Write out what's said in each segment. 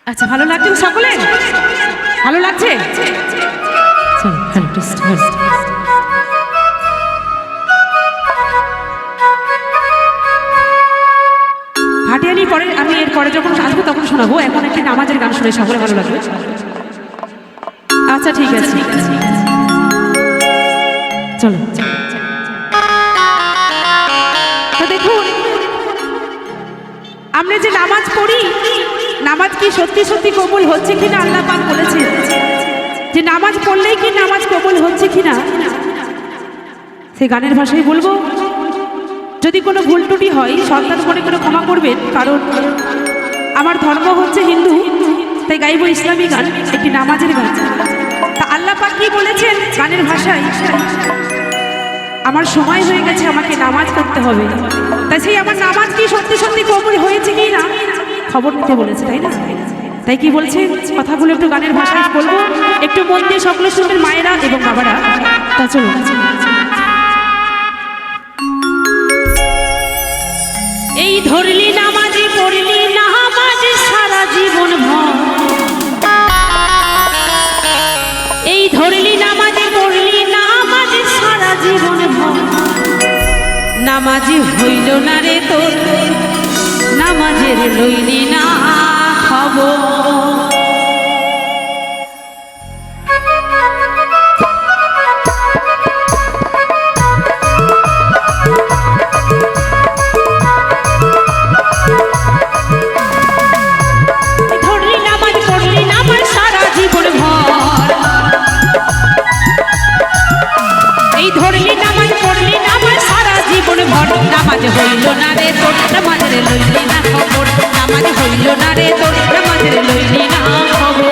আচ্ছা, ভালো লাগছে সকলে? ভালো লাগছে? ভাটিয়ালি পরে আমি এরপরে যখন আসবো তখন শোনাবো। এখন একটি নামাজের গান শুনে সকলে ভালো লাগবে। আচ্ছা, ঠিক আছে, চলো। তো দেখুন, আমরা যে নামাজ পড়ি, নামাজ কি সত্যি সত্যি কবুল হচ্ছে কিনা আল্লাহ পাক বলেছে যে নামাজ পড়লেই কি নামাজ কবুল হচ্ছে কিনা সেই গানের ভাষায় বলবো। যদি কোনো ভুল ত্রুটি হয় সন্তান মনে করে ক্ষমা করবেন, কারণ আমার ধর্ম হচ্ছে হিন্দু, তাই গাইব ইসলামী গান, একটি নামাজের গান। তা আল্লাহ পাক কি বলেছেন গানের ভাষায়, আমার সময় হয়ে গেছে, আমাকে নামাজ পড়তে হবে। তাই সেই আমার নামাজ কি সত্যি সত্যি কবুল হয়েছে কি না খবর নিতে বলেছে, তাই না? তাই কি বলছে কথাগুলো একটু গানের ভাষায় বলবো, একটু মন দিয়ে সকলে শুনবেন মায়েরা এবং বাবারা। তা চলো। এই ধরলি নামাজি পড়লি নামাজ সারা জীবন ভর, এই ধরলি নামাজি পড়লি নামাজ সারা জীবন ভর, নামাজি হইল না রে তোর, নামাজের লইলি না খবর। নামাজ হইল না রে তোর, নামাজের লইলি না খবর, নামাজ হইল না রে তোর, নামাজের লইলি না খবর।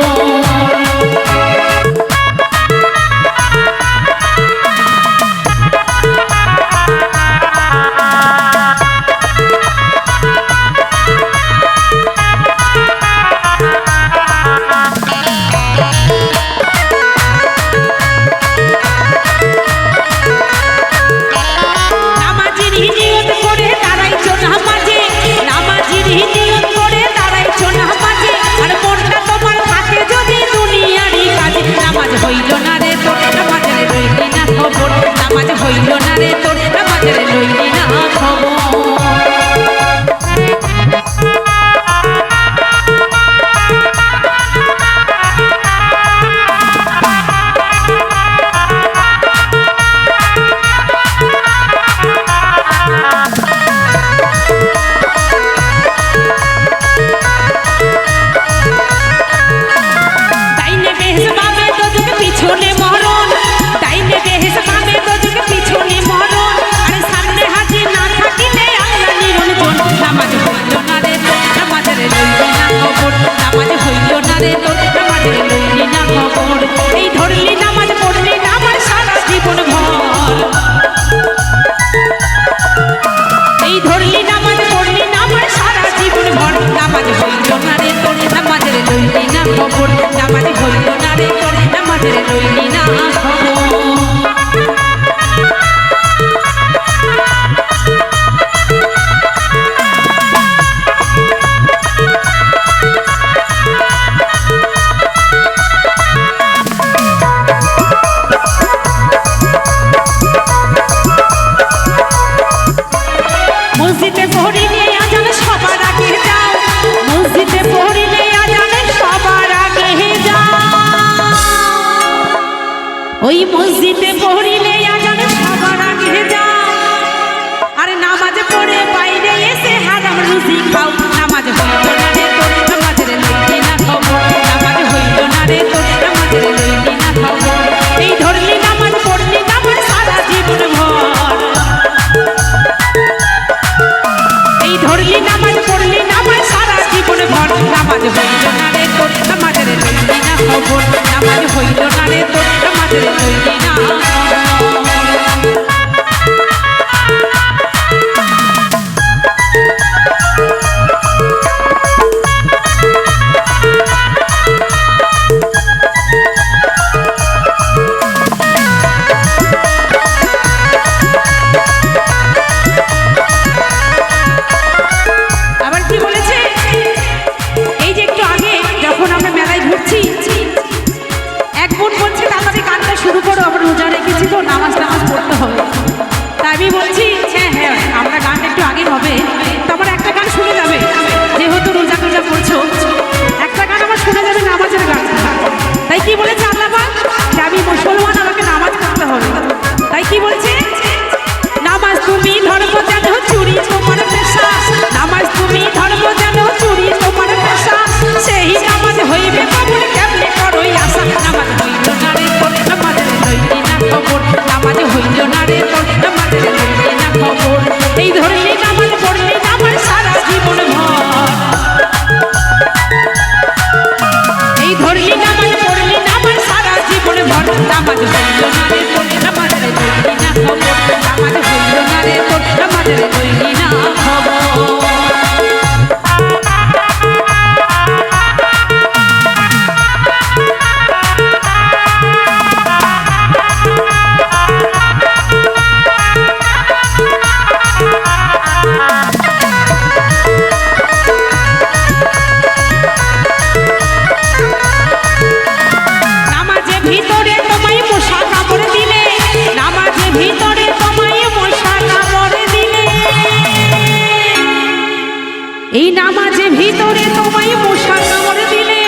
ভিতরে তোমায় মশা কামড়ে দিলে।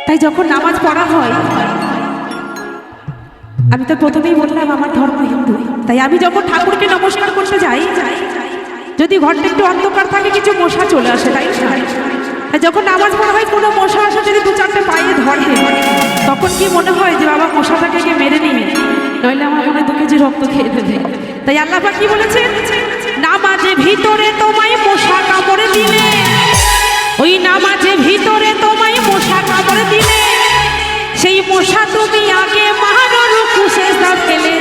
তাই যখন নামাজ পড়া হয়, আমি তো প্রথমেই বললাম আমার ধর্ম হিন্দু, তাই আমি যখন ঠাকুরকে নমস্কার করতে যাই, যদি ঘরটা একটু অন্ধকার থাকে কিছু মশা চলে আসে, তাই যখন নামাজ পড়া হয় কোনো মশা আসে যদি দু চারটে পায়ে ধরে, তখন কি মনে হয় যে বাবা মশাটাকে গিয়ে মেরে নিই, নইলে আমার মনে হয় 2 কেজি রক্ত খেয়ে দেবে। তাই আল্লাহ পাক কি বলেছেন, নামাজে ভিতরে তোমায় মশা কামড়ে দিলে, ওই নামাজে ভিতরে তোমায় মশা কামড়ে দিলে, সেই মশা তুমি আগে মারো রুকু সিজদা ফেলে।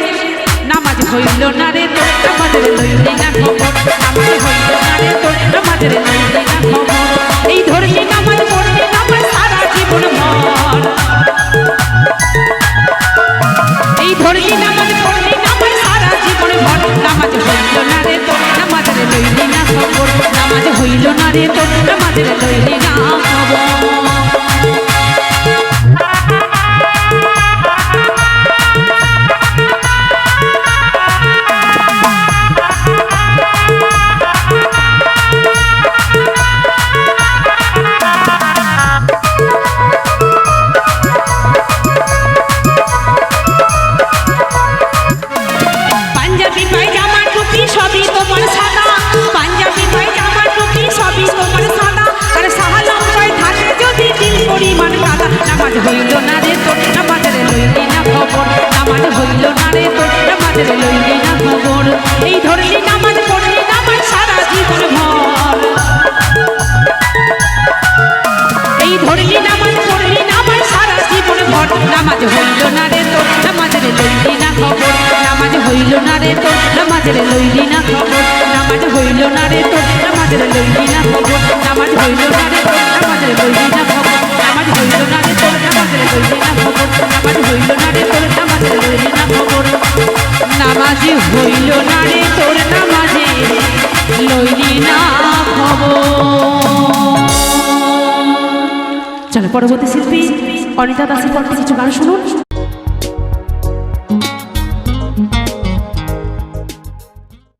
নামাজ হইল না রে তোর, নামাজের লইলি না খবর, নামাজ হইল না রে তোর, নামাজের লইলি না খবর। এই ধরলি নামাজ পড়লি নামাজ সারা জীবন ভর, এই ধরলি নামাজ পড়লি নামাজ সারা জীবন ভর। নামাজ হইল না রে তোর, নামাজের লইলি না খবর, নামাজ হইল না রে তোর, নামাজের লইলি না খবর। নামাজ হইল না রে তোর, নামাজের লইলি না খবর, নামাজ হইল না রে তোর, নামাজের লইলি না খবর। এই ধরলি নামাজ পড়লি নামাজ সারা জীবন ভর, এই ধরলি নামাজ পড়লি নামাজ সারা জীবন ভর। নামাজ হইল না রে তোর, নামাজের লইলি না খবর, নামাজ হইল না রে তোর, নামাজের লইলি না খবর, নামাজ হইল না রে তোর, নামাজের লইলি না খবর, নামাজ হইল না রে তোর, নামাজের লইলি না খবর, নামাজ হইল না রে তোর, নামাজের লইলি না খবর, নামাজ হইল না রে তোর, নামাজের লইলি না খবর, নামাজ হইল না রে তোর, নামাজের লইলি না খবর। চলো পরবর্তী শিল্পী অনিতা দাসের কণ্ঠে কিছু গান শুনুন।